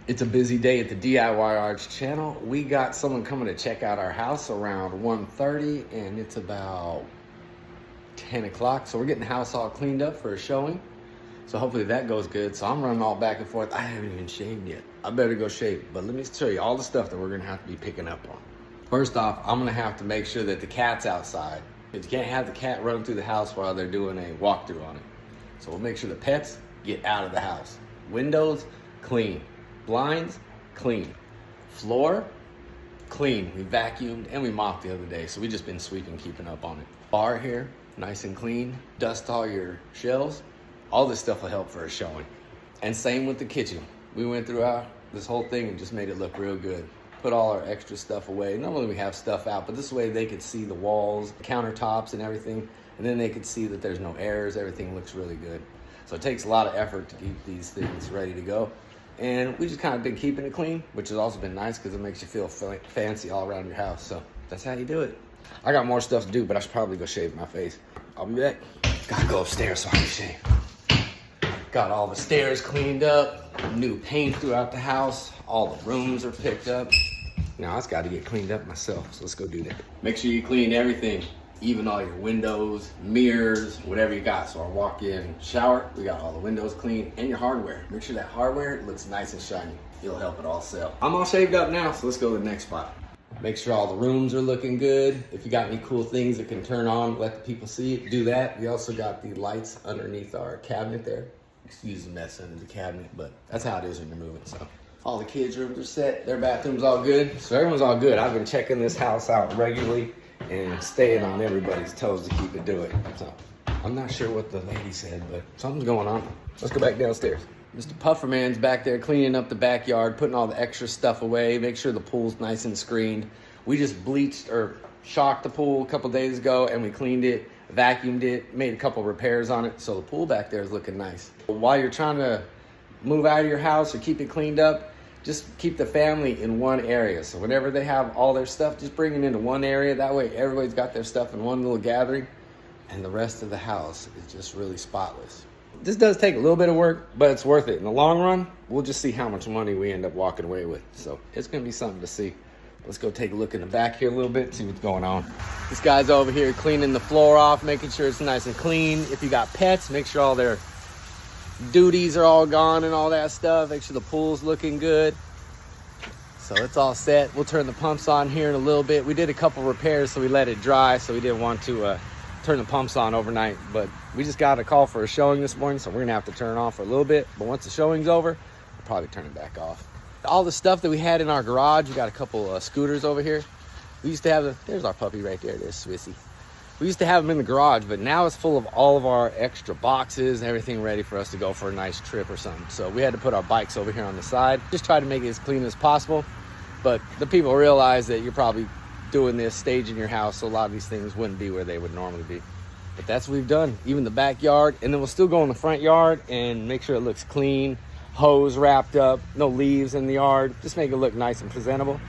It's a busy day at the DIY Arch channel. We got someone coming to check out our house around 1:30 and it's about 10 o'clock. So we're getting the house all cleaned up for a showing. So hopefully that goes good. So I'm running all back and forth. I haven't even shaved yet. I better go shave. But let me show you all the stuff that we're gonna have to be picking up on. First off, I'm gonna have to make sure that the cat's outside. Because you can't have the cat running through the house while they're doing a walkthrough on it. So we'll make sure the pets get out of the house. Windows, clean. Blinds, clean. Floor, clean. We vacuumed and we mopped the other day, so we just been sweeping, keeping up on it. Bar here, nice and clean. Dust all your shelves. All this stuff will help for a showing. And same with the kitchen. We went throughout this whole thing and just made it look real good. Put all our extra stuff away. Normally we have stuff out, but this way they could see the walls, the countertops and everything, and then they could see that there's no errors. Everything looks really good. So it takes a lot of effort to keep these things ready to go. And we just kind of been keeping it clean, which has also been nice because it makes you feel fancy all around your house. So that's how you do it. I got more stuff to do, but I should probably go shave my face. I'll be back. Gotta go upstairs so I can shave. Got all the stairs cleaned up, new paint throughout the house. All the rooms are picked up. Now I just got to get cleaned up myself, so let's go do that. Make sure you clean everything, even all your windows, mirrors, whatever you got. So I walk in, shower, we got all the windows clean, and your hardware. Make sure that hardware looks nice and shiny. It'll help it all sell. I'm all shaved up now, so let's go to the next spot. Make sure all the rooms are looking good. If you got any cool things that can turn on, let the people see it, do that. We also got the lights underneath our cabinet there. Excuse the mess under the cabinet, but that's how it is when you're moving, so. All the kids' rooms are set, their bathroom's all good. So everyone's all good. I've been checking this house out regularly and staying on everybody's toes to keep it doing. So I'm not sure what the lady said, but something's going on. Let's go back downstairs. Mr. Pufferman's back there cleaning up the backyard, putting all the extra stuff away, make sure the pool's nice and screened. We just bleached or shocked the pool a couple days ago and we cleaned it, vacuumed it, made a couple repairs on it. So the pool back there is looking nice. While you're trying to move out of your house or keep it cleaned up, just keep the family in one area. So whenever they have all their stuff, just bring it into one area. That way everybody's got their stuff in one little gathering and the rest of the house is just really spotless. This does take a little bit of work, but it's worth it. In the long run, we'll just see how much money we end up walking away with. So it's gonna be something to see. Let's go take a look in the back here a little bit, see what's going on. This guy's over here cleaning the floor off, making sure it's nice and clean. If you got pets, make sure all their duties are all gone and all that stuff. Make sure the pool's looking good. So it's all set. We'll turn the pumps on here in a little bit. We did a couple repairs, so we let it dry, so we didn't want to turn the pumps on overnight. But we just got a call for a showing this morning, so we're gonna have to turn it on for a little bit. But once the showing's over, we'll probably turn it back off. All the stuff that we had in our garage, we got a couple scooters over here. We used to have there's our puppy right there, there's Swissy. We used to have them in the garage, but now it's full of all of our extra boxes and everything ready for us to go for a nice trip or something. So we had to put our bikes over here on the side. Just try to make it as clean as possible. But the people realize that you're probably doing this, staging your house, so a lot of these things wouldn't be where they would normally be. But that's what we've done, even the backyard. And then we'll still go in the front yard and make sure it looks clean, hose wrapped up, no leaves in the yard. Just make it look nice and presentable.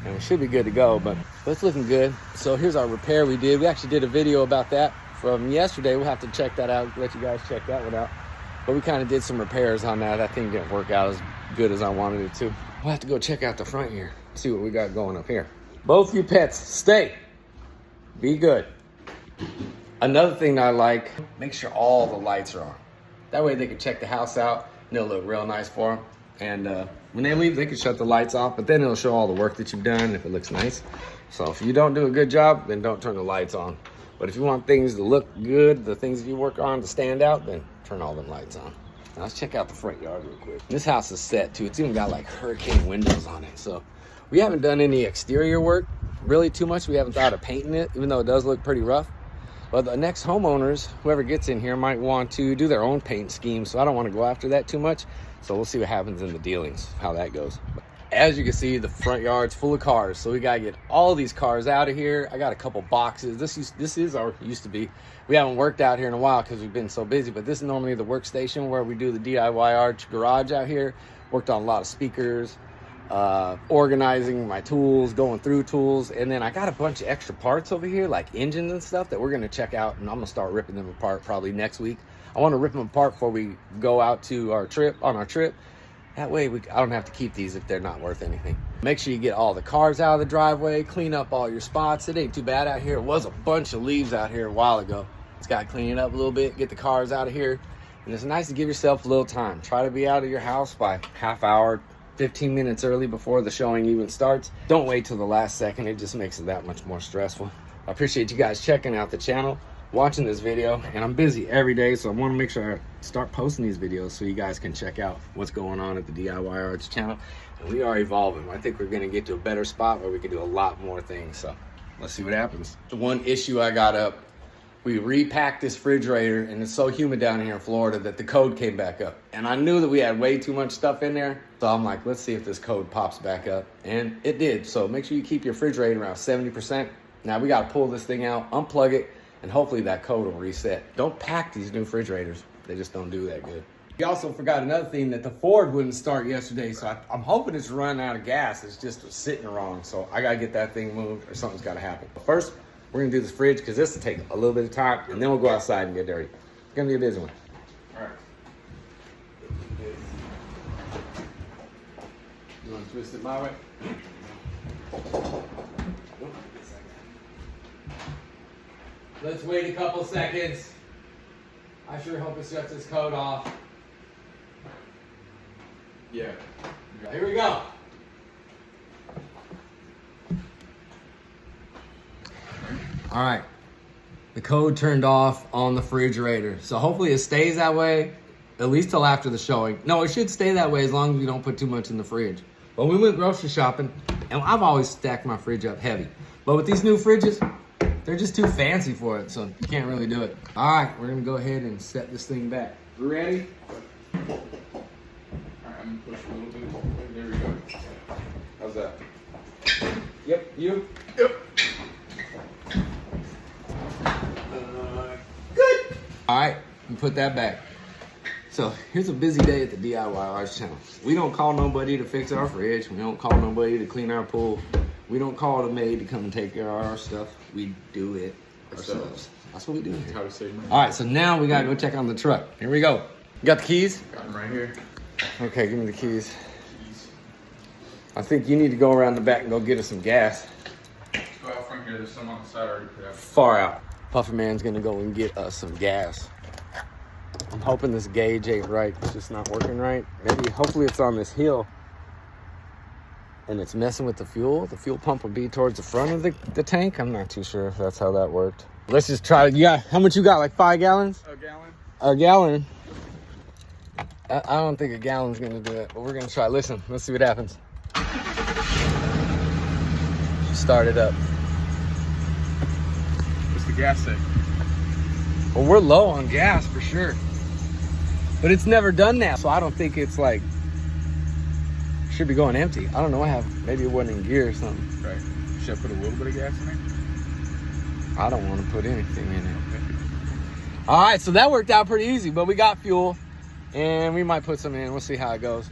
And we should be good to go, but it's looking good. So here's our repair we did. We actually did a video about that from yesterday. We'll have to check that out, let you guys check that one out. But we kind of did some repairs on that. That thing didn't work out as good as I wanted it to. We'll have to go check out the front here, see what we got going up here. Both you pets, stay. Be good. Another thing that I like, make sure all the lights are on. That way they can check the house out and it'll look real nice for them. And when they leave, they can shut the lights off, but then it'll show all the work that you've done if it looks nice. So if you don't do a good job, then don't turn the lights on. But if you want things to look good, the things that you work on to stand out, then turn all them lights on. Now let's check out the front yard real quick. This house is set too. It's even got like hurricane windows on it. So we haven't done any exterior work really too much. We haven't thought of painting it, even though it does look pretty rough. But the next homeowners, whoever gets in here, might want to do their own paint scheme. So I don't want to go after that too much. So we'll see what happens in the dealings, how that goes. As you can see, the front yard's full of cars. So we got to get all these cars out of here. I got a couple boxes. This is our, used to be. We haven't worked out here in a while because we've been so busy. But this is normally the workstation where we do the DIY Arch garage out here. Worked on a lot of speakers, organizing my tools, going through tools. And then I got a bunch of extra parts over here, like engines and stuff that we're going to check out. And I'm going to start ripping them apart probably next week. I want to rip them apart before we go out to our trip, That way I don't have to keep these if they're not worth anything. Make sure you get all the cars out of the driveway, clean up all your spots. It ain't too bad out here. It was a bunch of leaves out here a while ago. Just got to clean it up a little bit, get the cars out of here. And it's nice to give yourself a little time. Try to be out of your house by half hour, 15 minutes early before the showing even starts. Don't wait till the last second. It just makes it that much more stressful. I appreciate you guys checking out the channel, watching this video, and I'm busy every day, so I want to make sure I start posting these videos so you guys can check out what's going on at the DIY Arts channel. And we are evolving. I think we're going to get to a better spot where we can do a lot more things, so let's see what happens. The one issue I got up, we repacked this refrigerator, and it's so humid down here in Florida that the code came back up. And I knew that we had way too much stuff in there, so I'm like, let's see if this code pops back up. And it did. So make sure you keep your refrigerator around 70%. Now we got to pull this thing out, unplug it, and hopefully that code will reset. Don't pack these new refrigerators. They just don't do that good. We also forgot another thing, that the Ford wouldn't start yesterday, so I'm hoping it's running out of gas. It's just sitting wrong, so I got to get that thing moved or something's got to happen. But first, we're going to do this fridge because this will take a little bit of time, and then we'll go outside and get dirty. It's going to be a busy one. All right. You want to twist it my way? Let's wait a couple seconds. I sure hope it shuts this code off. Yeah. Here we go. All right. The code turned off on the refrigerator. So hopefully it stays that way, at least till after the showing. No, it should stay that way as long as you don't put too much in the fridge. But we went grocery shopping, and I've always stacked my fridge up heavy. But with these new fridges, they're just too fancy for it, so you can't really do it. All right, we're gonna go ahead and set this thing back. We ready? All right, I'm gonna push a little bit. There we go. How's that? Yep, you? Yep. Good. All right, we put that back. So here's a busy day at the DIY Arts channel. We don't call nobody to fix our fridge. We don't call nobody to clean our pool. We don't call the maid to come and take care of our stuff. We do it ourselves. That's what we do here. How to save money. All right, so now we gotta go check on the truck. Here we go. You got the keys? Got them right here. Okay, give me the keys. I think you need to go around the back and go get us some gas. Let's go out front here. There's some on the side already put out. Far out. Puffer Man's gonna go and get us some gas. I'm hoping this gauge ain't right. It's just not working right. Maybe, hopefully it's on this hill and it's messing with the fuel. The fuel pump will be towards the front of the tank. I'm not too sure if that's how that worked. Let's just try. You got, how much you got, like 5 gallons? A gallon. A gallon? I don't think a gallon's gonna do it, but we're gonna try. Listen, let's see what happens. Start it up. What's the gas say? Well, we're low on gas for sure. But it's never done that, so I don't think it's like, should be going empty. I don't know what happened. Maybe it wasn't in gear or something. Right. Should I put a little bit of gas in there? I don't want to put anything in it. Okay. All right, so that worked out pretty easy, but we got fuel and we might put some in. We'll see how it goes.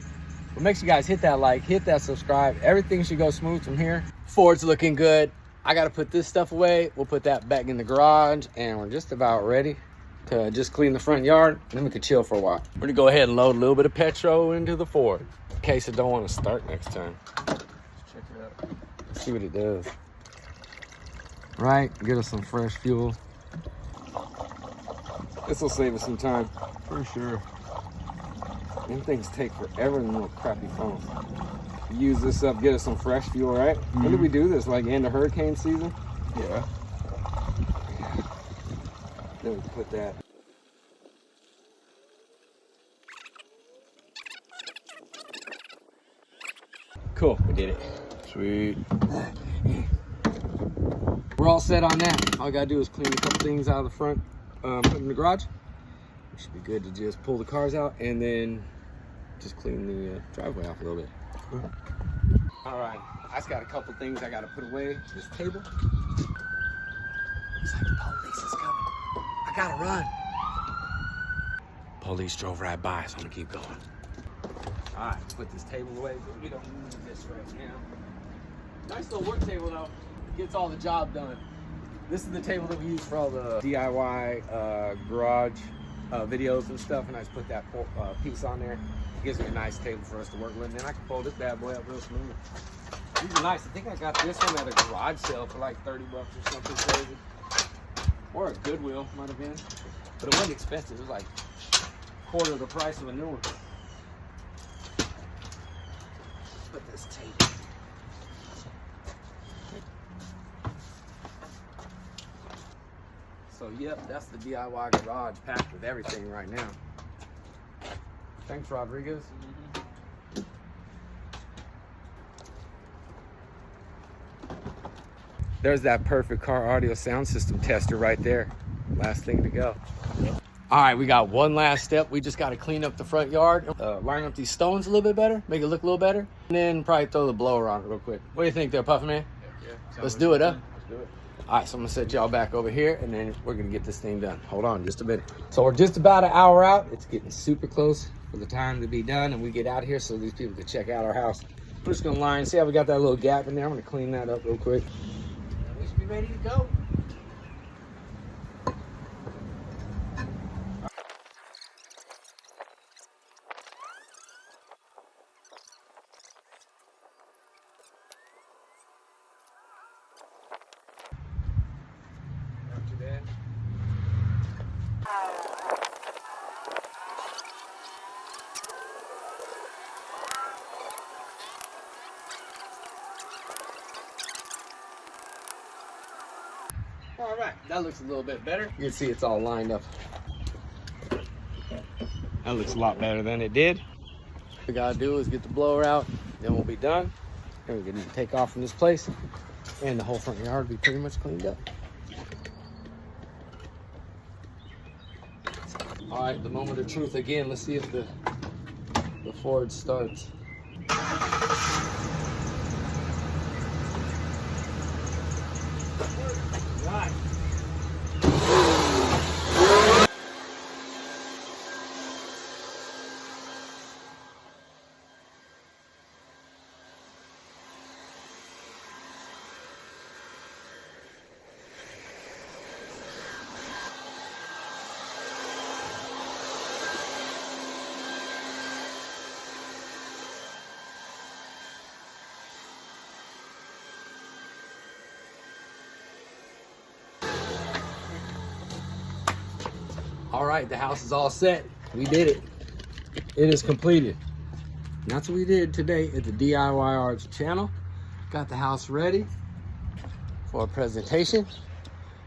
But make sure you guys hit that like, hit that subscribe. Everything should go smooth from here. Ford's looking good. I got to put this stuff away. We'll put that back in the garage and we're just about ready to just clean the front yard, and then we can chill for a while. We're gonna go ahead and load a little bit of petrol into the Ford in case it don't want to start next time. Let's check it out. Let's see what it does. Right, get us some fresh fuel. This will save us some time. For sure. Them things take forever in little crappy phones. Use this up, get us some fresh fuel, right? When did we do this? Like end of hurricane season? Yeah. Then we can put that. Cool, we did it. Sweet. We're all set on that. All I gotta do is clean a couple things out of the front, put in the garage. It should be good to just pull the cars out and then just clean the driveway off a little bit. All right, I just got a couple things I gotta put away. This table. Looks like the police is coming. I gotta run. Police drove right by, so I'm gonna keep going. All right, put this table away, but we don't need this right now. Nice little work table though. Gets all the job done. This is the table that we use for all the DIY garage videos and stuff, and I just put that piece on there. Gives me a nice table for us to work with. And then I can fold this bad boy up real smooth. These are nice. I think I got this one at a garage sale for like 30 bucks or something crazy. Or a Goodwill, might have been. But it wasn't expensive. It was like quarter of the price of a new one. Put this table. So yep, that's the DIY garage packed with everything right now. Thanks, Rodriguez. There's that perfect car audio sound system tester right there. Last thing to go. All right, we got one last step. We just got to clean up the front yard, line up these stones a little bit better, make it look a little better, and then probably throw the blower on it real quick. What do you think there, Puffin Man? Yeah. Let's do it, huh? Let's do it. All right, so I'm gonna set y'all back over here, and then we're gonna get this thing done. Hold on just a minute. So we're just about an hour out. It's getting super close for the time to be done, and we get out of here so these people can check out our house. We're just gonna line, see how we got that little gap in there. I'm gonna clean that up real quick. And we should be ready to go. Not too bad. All right, that looks a little bit better. You can see it's all lined up. That looks a lot better than it did. What we gotta do is get the blower out, then we'll be done. Then we can take off from this place, and the whole front yard will be pretty much cleaned up. All right, the moment of truth again. Let's see if the Ford starts. Right. All right, the house is all set. We did it. It is completed. And that's what we did today at the DIY Arts channel. Got the house ready for a presentation.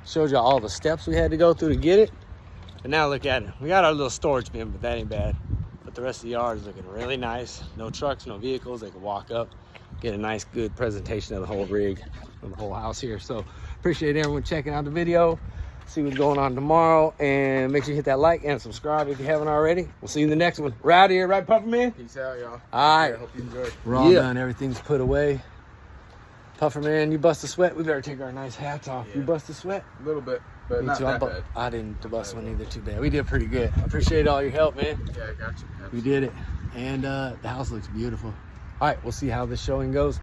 Showed you all the steps we had to go through to get it. And now look at it. We got our little storage bin, but that ain't bad. But the rest of the yard is looking really nice. No trucks, no vehicles. They can walk up, get a nice, good presentation of the whole rig, of the whole house here. So appreciate everyone checking out the video. See what's going on tomorrow, and make sure you hit that like and subscribe if you haven't already. We'll see you in the next one. We're out of here, right, Puffin Man? Peace out, y'all. All right. Yeah, hope you enjoyed. We're all done. Everything's put away. Puffer Man, you bust a sweat. We better take our nice hats off. Yeah. You bust a sweat? A little bit, but Me not too. that bad. I didn't bust one either too bad. We did pretty good. I appreciate all your help, man. Yeah, I got you. We did it. And the house looks beautiful. All right, we'll see how this showing goes.